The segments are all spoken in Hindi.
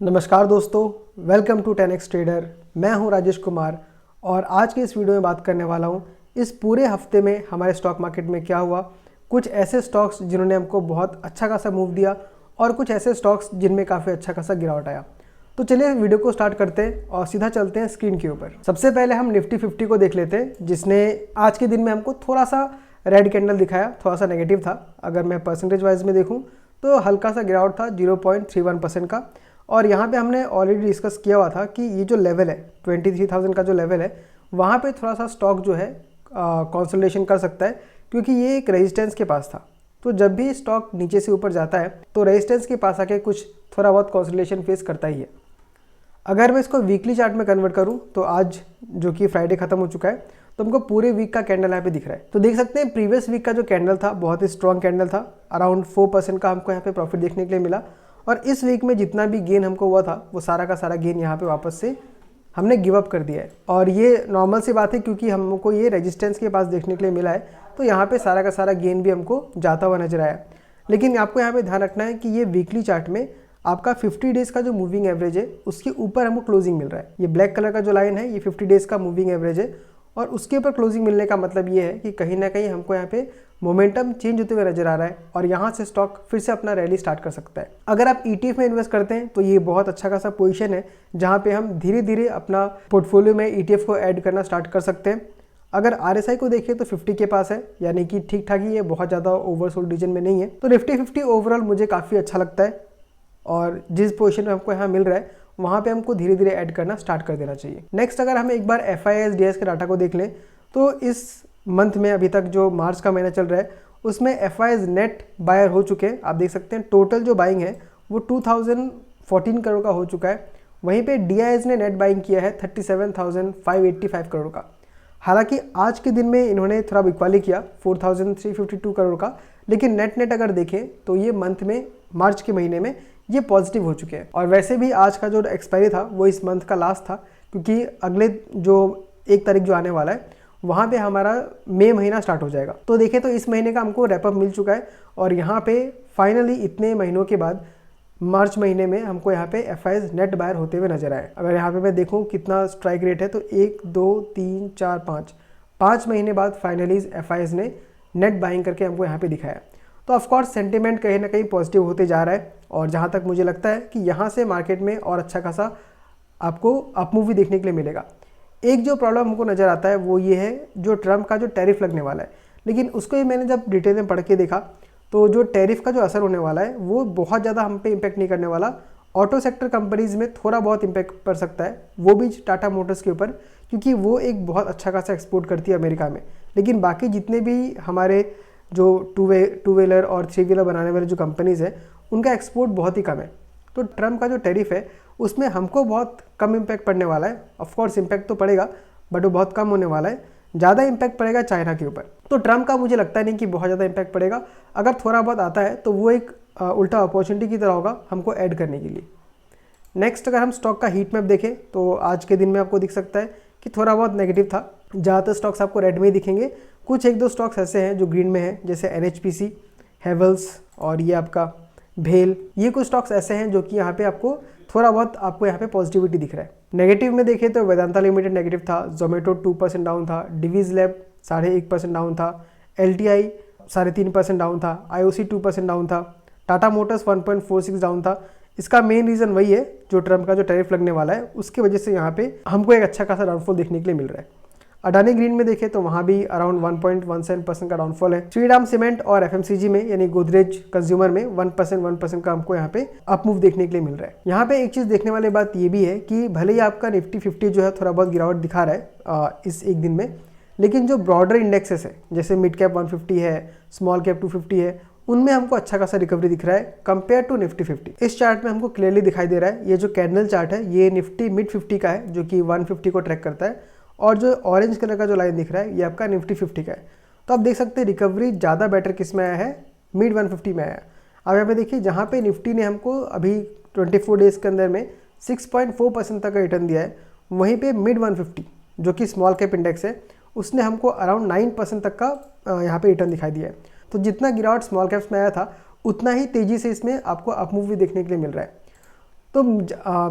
नमस्कार दोस्तों, वेलकम टू 10x ट्रेडर। मैं हूं राजेश कुमार और आज के इस वीडियो में बात करने वाला हूं इस पूरे हफ्ते में हमारे स्टॉक मार्केट में क्या हुआ। कुछ ऐसे स्टॉक्स जिन्होंने हमको बहुत अच्छा खासा मूव दिया और कुछ ऐसे स्टॉक्स जिनमें काफ़ी अच्छा खासा गिरावट आया। तो चलिए वीडियो को स्टार्ट करते हैं और सीधा चलते हैं स्क्रीन के ऊपर। सबसे पहले हम निफ्टी 50 को देख लेते हैं, जिसने आज के दिन में हमको थोड़ा सा रेड कैंडल दिखाया, थोड़ा सा नेगेटिव था। अगर मैं परसेंटेज वाइज में देखूँ तो हल्का सा गिरावट था 0.31% का। और यहाँ पे हमने ऑलरेडी डिस्कस किया हुआ था कि ये जो लेवल है 23,000 का जो लेवल है, वहाँ पे थोड़ा सा स्टॉक जो है कंसोलिडेशन कर सकता है, क्योंकि ये एक रेजिस्टेंस के पास था। तो जब भी स्टॉक नीचे से ऊपर जाता है तो रेजिस्टेंस के पास आके कुछ थोड़ा बहुत कंसोलिडेशन फेस करता ही है। अगर मैं इसको वीकली चार्ट में कन्वर्ट करूँ तो आज जो कि फ्राइडे खत्म हो चुका है, तो हमको पूरे वीक का कैंडल यहाँ पे दिख रहा है। तो देख सकते हैं प्रीवियस वीक का जो कैंडल था बहुत ही स्ट्रॉन्ग कैंडल था, अराउंड 4% का हमको यहाँ पे प्रॉफिट देखने के लिए मिला। और इस वीक में जितना भी गेन हमको हुआ था वो सारा का सारा गेन यहाँ पे वापस से हमने गिव अप कर दिया है। और ये नॉर्मल सी बात है, क्योंकि हमको ये रेजिस्टेंस के पास देखने के लिए मिला है, तो यहाँ पे सारा का सारा गेन भी हमको जाता हुआ नजर आया। लेकिन आपको यहाँ पे ध्यान रखना है कि ये वीकली चार्ट में आपका 50 डेज़ का जो मूविंग एवरेज है उसके ऊपर हमको क्लोजिंग मिल रहा है। ये ब्लैक कलर का जो लाइन है ये 50 डेज़ का मूविंग एवरेज है, और उसके ऊपर क्लोजिंग मिलने का मतलब ये है कि कहीं ना कहीं हमको यहाँ पे मोमेंटम चेंज होते हुए नजर आ रहा है और यहाँ से स्टॉक फिर से अपना रैली स्टार्ट कर सकता है। अगर आप ETF में इन्वेस्ट करते हैं तो ये बहुत अच्छा खासा पोजीशन है, जहाँ पे हम धीरे धीरे अपना पोर्टफोलियो में ETF को ऐड करना स्टार्ट कर सकते हैं। अगर RSI को देखें तो 50 के पास है, यानी कि ठीक ठाक ही है, बहुत ज़्यादा ओवरसोल्ड रीजन में नहीं है। तो निफ्टी 50 ओवरऑल मुझे काफ़ी अच्छा लगता है, और जिस पोजीशन में हमको यहाँ मिल रहा है वहाँ पे हमको धीरे धीरे ऐड करना स्टार्ट कर देना चाहिए। नेक्स्ट अगर हम एक बार FIS-DS के डाटा को देख लें तो इस मंथ में अभी तक जो मार्च का महीना चल रहा है उसमें FIS नेट बायर हो चुके हैं। आप देख सकते हैं टोटल जो बाइंग है वो 2014 करोड़ का हो चुका है। वहीं पे DIS ने नेट बाइंग किया है 37,585 करोड़ का। हालांकि आज के दिन में इन्होंने थोड़ा बिकवाली किया 4,352 करोड़ का, लेकिन नेट अगर देखें तो ये मंथ में मार्च के महीने में ये पॉजिटिव हो चुके हैं। और वैसे भी आज का जो एक्सपायरी था वो इस मंथ का लास्ट था, क्योंकि अगले जो 1 तारीख जो आने वाला है वहाँ पे हमारा मई महीना स्टार्ट हो जाएगा। तो देखें तो इस महीने का हमको रैपअप मिल चुका है, और यहाँ पे फाइनली इतने महीनों के बाद मार्च महीने में हमको यहाँ पे FIS नेट बायर होते हुए नजर आए। अगर यहाँ पे मैं देखूँ कितना स्ट्राइक रेट है तो 1 2 3 4 5 महीने बाद फाइनली FIS ने नेट बाइंग करके हमको यहाँ पे दिखाया। तो ऑफकोर्स सेंटिमेंट कहीं ना कहीं पॉजिटिव होते जा रहा है, और जहाँ तक मुझे लगता है कि यहाँ से मार्केट में और अच्छा खासा आपको अपमूव भी देखने के लिए मिलेगा। एक जो प्रॉब्लम हमको नज़र आता है वो ये है जो ट्रम्प का जो टैरिफ लगने वाला है, लेकिन उसको ही मैंने जब डिटेल में पढ़ के देखा तो जो टैरिफ का जो असर होने वाला है वो बहुत ज़्यादा हम पे इम्पैक्ट नहीं करने वाला। ऑटो सेक्टर कंपनीज में थोड़ा बहुत इम्पैक्ट पड़ सकता है, वो भी टाटा मोटर्स के ऊपर, क्योंकि वो एक बहुत अच्छा खासा एक्सपोर्ट करती है अमेरिका में। लेकिन बाकी जितने भी हमारे जो टू व्हीलर और 3 व्हीलर बनाने वाले जो कंपनीज़ हैं उनका एक्सपोर्ट बहुत ही कम है। तो ट्रम्प का जो टैरिफ है उसमें हमको बहुत कम इम्पैक्ट पड़ने वाला है। ऑफकोर्स इम्पैक्ट तो पड़ेगा, बट वो बहुत कम होने वाला है। ज़्यादा इम्पैक्ट पड़ेगा चाइना के ऊपर। तो ट्रम्प का मुझे लगता नहीं कि बहुत ज़्यादा इम्पैक्ट पड़ेगा। अगर थोड़ा बहुत आता है तो वो एक उल्टा अपॉर्चुनिटी की तरह होगा हमको ऐड करने के लिए। नेक्स्ट अगर हम स्टॉक का हीट मैप देखें तो आज के दिन में आपको दिख सकता है कि थोड़ा बहुत नेगेटिव था। ज़्यादातर स्टॉक्स आपको रेड में ही दिखेंगे, कुछ 1-2 स्टॉक्स ऐसे हैं जो ग्रीन में हैं, जैसे NHPC, हेवल्स और ये आपका भेल। ये कुछ स्टॉक्स ऐसे हैं जो कि यहाँ पे आपको थोड़ा बहुत आपको यहाँ पे पॉजिटिविटी दिख रहा है। नेगेटिव में देखें तो वेदांता लिमिटेड नेगेटिव था, जोमेटो 2% डाउन था, डिवीज लैब 1.5% डाउन था, LTI 3.5% डाउन था, IOC 2% डाउन था, टाटा मोटर्स 1.46 डाउन था। इसका मेन रीज़न वही है जो ट्रम्प का जो टैरिफ लगने वाला है उसकी वजह से यहाँ पे हमको एक अच्छा खासा डाउनफॉल देखने के लिए मिल रहा है। अडानी ग्रीन में देखें तो वहाँ भी अराउंड 1.17% का डाउनफॉल है। श्रीराम सीमेंट और FMCG में यानी गोदरेज कंज्यूमर में 1% का हमको यहाँ पे अपमूव देखने के लिए मिल रहा है। यहाँ पे एक चीज़ देखने वाली बात ये भी है कि भले ही आपका निफ्टी 50 जो है थोड़ा बहुत गिरावट दिखा रहा है इस एक दिन में, लेकिन जो ब्रॉडर इंडेक्सेस है जैसे मिड कैप 150 है, स्मॉल कैप 250 है, उनमें हमको अच्छा खासा रिकवरी दिख रहा है कंपेयर टू निफ्टी 50। इस चार्ट में हमको क्लियरली दिखाई दे रहा है, ये जो कैंडल चार्ट है ये निफ्टी मिड 50 का है जो कि 150 को ट्रैक करता है, और जो ऑरेंज कलर का जो लाइन दिख रहा है ये आपका निफ्टी 50 का है। तो आप देख सकते हैं रिकवरी ज़्यादा बेटर किस में आया है, मिड 150 में आया। अब यहाँ पे देखिए जहाँ पे निफ्टी ने हमको अभी 24 डेज़ के अंदर में 6.4% तक का रिटर्न दिया है, वहीं पे मिड 150 जो कि स्मॉल कैप इंडेक्स है उसने हमको अराउंड 9% तक का यहाँ पे रिटर्न दिखाई दिया है। तो जितना गिरावट स्मॉल कैप्स में आया था उतना ही तेज़ी से इसमें आपको अपमूव भी देखने के लिए मिल रहा है। तो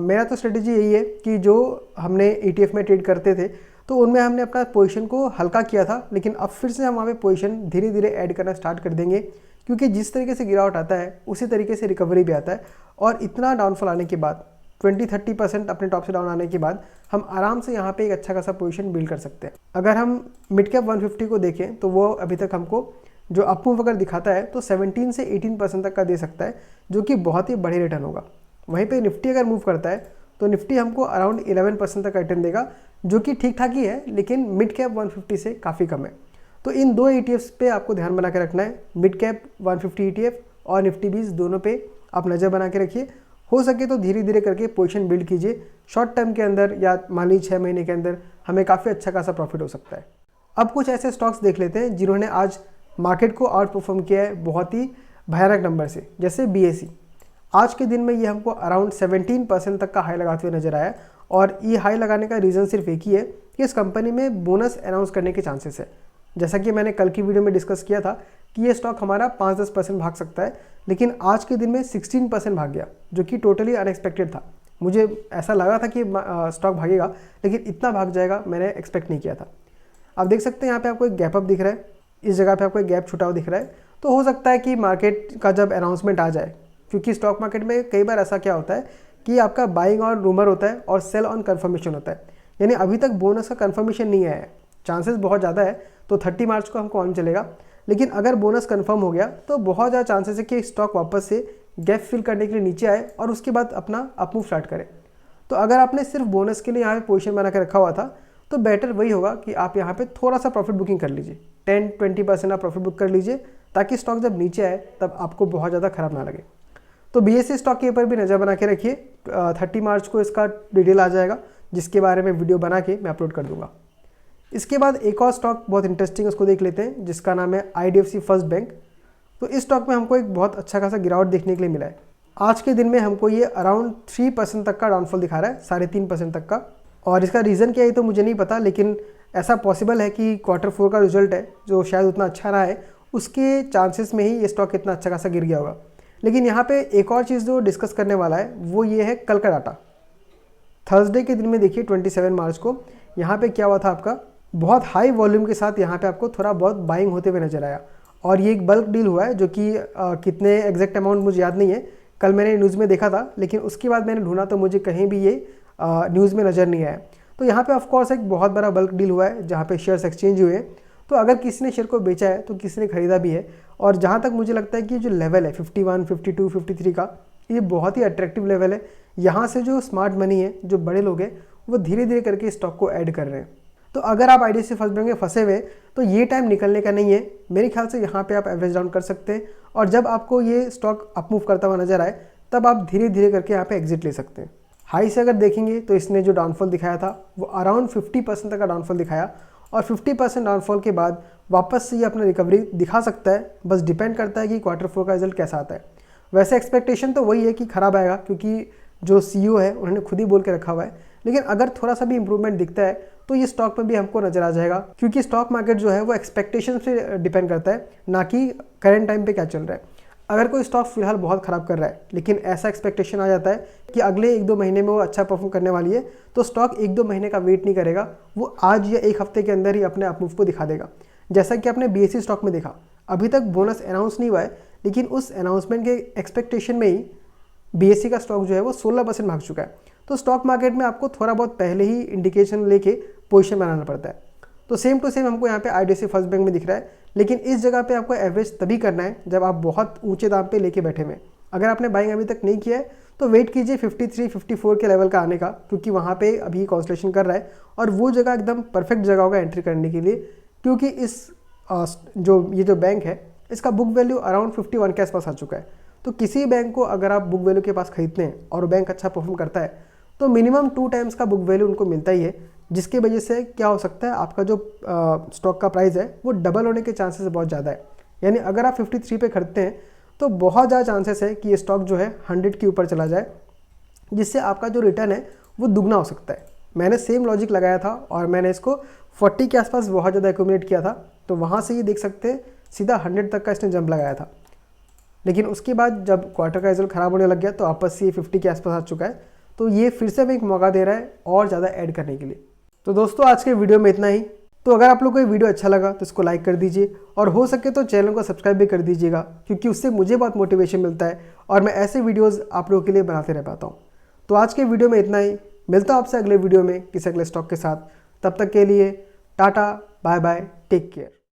मेरा तो स्ट्रेटेजी यही है कि जो हमने ETF में ट्रेड करते थे तो उनमें हमने अपना पोजीशन को हल्का किया था, लेकिन अब फिर से हम वहाँ पे पोजीशन धीरे धीरे ऐड करना स्टार्ट कर देंगे, क्योंकि जिस तरीके से गिरावट आता है उसी तरीके से रिकवरी भी आता है। और इतना डाउनफॉल आने के बाद 20-30% अपने टॉप से डाउन आने के बाद हम आराम से यहाँ पे एक अच्छा खासा पोजीशन बिल्ड कर सकते हैं। अगर हम मिड कैप 150 को देखें तो वो अभी तक हमको जो अप मूव अगर दिखाता है तो 17 से 18% तक का दे सकता है, जो कि बहुत ही बड़ी रिटर्न होगा। वहीं पे निफ्टी अगर मूव करता है तो निफ्टी हमको अराउंड 11% तक का रिटर्न देगा, जो कि ठीक ठाक ही है, लेकिन मिड कैप 150 से काफ़ी कम है। तो इन दो ETFs पे आपको ध्यान बना के रखना है, मिड कैप 150 ETF और निफ्टी 20 दोनों पे आप नज़र बना के रखिए। हो सके तो धीरे धीरे करके पोजीशन बिल्ड कीजिए, शॉर्ट टर्म के अंदर या मान लीजिए 6 महीने के अंदर हमें काफ़ी अच्छा खासा प्रॉफिट हो सकता है। अब कुछ ऐसे स्टॉक्स देख लेते हैं जिन्होंने आज मार्केट को आउट परफॉर्म किया है बहुत ही भयानक नंबर से, जैसे BSE। आज के दिन में ये हमको अराउंड 17% तक का हाई लगाते हुए नजर आया, और ये हाई लगाने का रीज़न सिर्फ एक ही है कि इस कंपनी में बोनस अनाउंस करने के चांसेस है। जैसा कि मैंने कल की वीडियो में डिस्कस किया था कि ये स्टॉक हमारा 5-10% भाग सकता है, लेकिन आज के दिन में 16% भाग गया, जो कि टोटली अनएक्सपेक्टेड था। मुझे ऐसा लगा था कि स्टॉक भागेगा, लेकिन इतना भाग जाएगा मैंने एक्सपेक्ट नहीं किया था। आप देख सकते हैं यहाँ पे आपको एक गैप अप दिख रहा है, इस जगह पे आपको एक गैप छुटा हुआ दिख रहा है। तो हो सकता है कि मार्केट का जब अनाउंसमेंट आ जाए, क्योंकि स्टॉक मार्केट में कई बार ऐसा क्या होता है कि आपका बाइंग ऑन रूमर होता है और सेल ऑन कंफर्मेशन होता है, यानी अभी तक बोनस का कंफर्मेशन नहीं आया है, चांसेस बहुत ज़्यादा है, तो 30 मार्च को हमको ऑन चलेगा। लेकिन अगर बोनस कंफर्म हो गया तो बहुत ज़्यादा चांसेस है कि स्टॉक वापस से गैप फिल करने के लिए नीचे आए और उसके बाद अपना अपमूव स्टार्ट करे। तो अगर आपने सिर्फ बोनस के लिए यहाँ पे पोजीशन बना के रखा हुआ था तो बेटर वही होगा कि आप यहाँ पे थोड़ा सा प्रॉफिट बुकिंग कर लीजिए, 10-20% आप प्रॉफिट बुक कर लीजिए, ताकि स्टॉक जब नीचे आए तब आपको बहुत ज़्यादा खराब ना लगे। तो BSE स्टॉक के ऊपर भी नज़र बना के रखिए, 30 मार्च को इसका डिटेल आ जाएगा, जिसके बारे में वीडियो बना के मैं अपलोड कर दूंगा। इसके बाद एक और स्टॉक बहुत इंटरेस्टिंग, उसको देख लेते हैं, जिसका नाम है IDFC फर्स्ट बैंक। तो इस स्टॉक में हमको एक बहुत अच्छा खासा गिरावट देखने के लिए मिला है। आज के दिन में हमको ये अराउंड 3% तक का डाउनफॉल दिखा रहा है, 3.5% तक का। और इसका रीज़न क्या है तो मुझे नहीं पता, लेकिन ऐसा पॉसिबल है कि Q4 का रिजल्ट है जो शायद उतना अच्छा रहा है, उसके चांसेस में ही ये स्टॉक इतना अच्छा खासा गिर गया होगा। लेकिन यहाँ पे एक और चीज़ जो डिस्कस करने वाला है वो ये है कल का डाटा। थर्सडे के दिन में देखिए 27 मार्च को यहाँ पे क्या हुआ था, आपका बहुत हाई वॉल्यूम के साथ यहाँ पे आपको थोड़ा बहुत बाइंग होते हुए नजर आया, और ये एक बल्क डील हुआ है, जो कि कितने एग्जैक्ट अमाउंट मुझे याद नहीं है, कल मैंने न्यूज़ में देखा था, लेकिन उसके बाद मैंने ढूंढा तो मुझे कहीं भी ये न्यूज़ में नज़र नहीं आया। तो यहाँ पे ऑफकोर्स एक बहुत बड़ा बल्क डील हुआ है जहाँ पे शेयर्स एक्सचेंज हुए हैं। तो अगर किसी ने शेयर को बेचा है तो किसी ने खरीदा भी है, और जहाँ तक मुझे लगता है कि जो लेवल है 51, 52, 53 का, ये बहुत ही अट्रैक्टिव लेवल है। यहाँ से जो स्मार्ट मनी है, जो बड़े लोग हैं, वो धीरे धीरे करके स्टॉक को ऐड कर रहे हैं। तो अगर आप IDFC फर्स्ट बैंक में फंसे हुए तो ये टाइम निकलने का नहीं है, मेरे ख्याल से यहाँ पे आप एवरेज डाउन कर सकते हैं, और जब आपको ये स्टॉक अपमूव करता हुआ नजर आए तब आप धीरे धीरे करके यहाँ पे एग्जिट ले सकते हैं। हाई से अगर देखेंगे तो इसने जो डाउनफॉल दिखाया था वो अराउंड 50% तक का डाउनफॉल दिखाया, और 50% डाउनफॉल के बाद वापस से ये अपना रिकवरी दिखा सकता है। बस डिपेंड करता है कि Q4 का रिजल्ट कैसा आता है। वैसे एक्सपेक्टेशन तो वही है कि खराब आएगा, क्योंकि जो CEO है उन्होंने खुद ही बोल के रखा हुआ है, लेकिन अगर थोड़ा सा भी इंप्रूवमेंट दिखता है तो ये स्टॉक में भी हमको नजर आ जाएगा, क्योंकि स्टॉक मार्केट जो है वो एक्सपेक्टेशन से डिपेंड करता है, ना कि करंट टाइम पे क्या चल रहा है। अगर कोई स्टॉक फिलहाल बहुत ख़राब कर रहा है, लेकिन ऐसा एक्सपेक्टेशन आ जाता है कि अगले 1-2 महीने में वो अच्छा परफॉर्म करने वाली है, तो स्टॉक 1-2 महीने का वेट नहीं करेगा, वो आज या 1 हफ्ते के अंदर ही अपने अपमूव को दिखा देगा। जैसा कि आपने BSE स्टॉक में देखा, अभी तक बोनस अनाउंस नहीं हुआ है, लेकिन उस अनाउंसमेंट के एक्सपेक्टेशन में ही BSE का स्टॉक जो है वो 16% भाग चुका है। तो स्टॉक मार्केट में आपको थोड़ा बहुत पहले ही इंडिकेशन लेके पोजीशन बनाना पड़ता है। तो सेम टू सेम हमको यहाँ पे IDFC फर्स्ट बैंक में दिख रहा है, लेकिन इस जगह पे आपको एवरेज तभी करना है जब आप बहुत ऊंचे दाम पे लेके बैठे हुए। अगर आपने बाइंग अभी तक नहीं किया है तो वेट कीजिए 53-54 के लेवल का आने का, क्योंकि वहाँ पे अभी कॉन्सलेशन कर रहा है, और वो जगह एकदम परफेक्ट जगह होगा एंट्री करने के लिए, क्योंकि इस जो बैंक है इसका बुक वैल्यू अराउंड 51 के आसपास आ चुका है। तो किसी बैंक को अगर आप बुक वैल्यू के पास खरीदते हैं और बैंक अच्छा परफॉर्म करता है तो मिनिमम 2 टाइम्स का बुक वैल्यू उनको मिलता ही है, जिसकी वजह से क्या हो सकता है, आपका जो स्टॉक का प्राइस है वो डबल होने के चांसेस बहुत ज़्यादा है। यानी अगर आप 53 पे खरीदते हैं तो बहुत ज़्यादा चांसेस है कि ये स्टॉक जो है 100 के ऊपर चला जाए, जिससे आपका जो रिटर्न है वो दुगना हो सकता है। मैंने सेम लॉजिक लगाया था और मैंने इसको 40 के आसपास बहुत ज़्यादा एक्यूमुलेट किया था, तो वहाँ से ये देख सकते हैं सीधा 100 तक का इसने जंप लगाया था। लेकिन उसके बाद जब क्वार्टर का रिजल्ट ख़राब होने लग गया तो वापस से 50 के आसपास आ चुका है। तो ये फिर से हमें एक मौका दे रहा है और ज़्यादा ऐड करने के लिए। तो दोस्तों आज के वीडियो में इतना ही। तो अगर आप लोग को ये वीडियो अच्छा लगा तो इसको लाइक कर दीजिए और हो सके तो चैनल को सब्सक्राइब भी कर दीजिएगा, क्योंकि उससे मुझे बहुत मोटिवेशन मिलता है और मैं ऐसे वीडियोज़ आप लोगों के लिए बनाते रह पाता हूँ। तो आज के वीडियो में इतना ही। मिलता हूँ आपसे अगले वीडियो में किसी अगले स्टॉक के साथ। तब तक के लिए टाटा, बाय बाय, टेक केयर।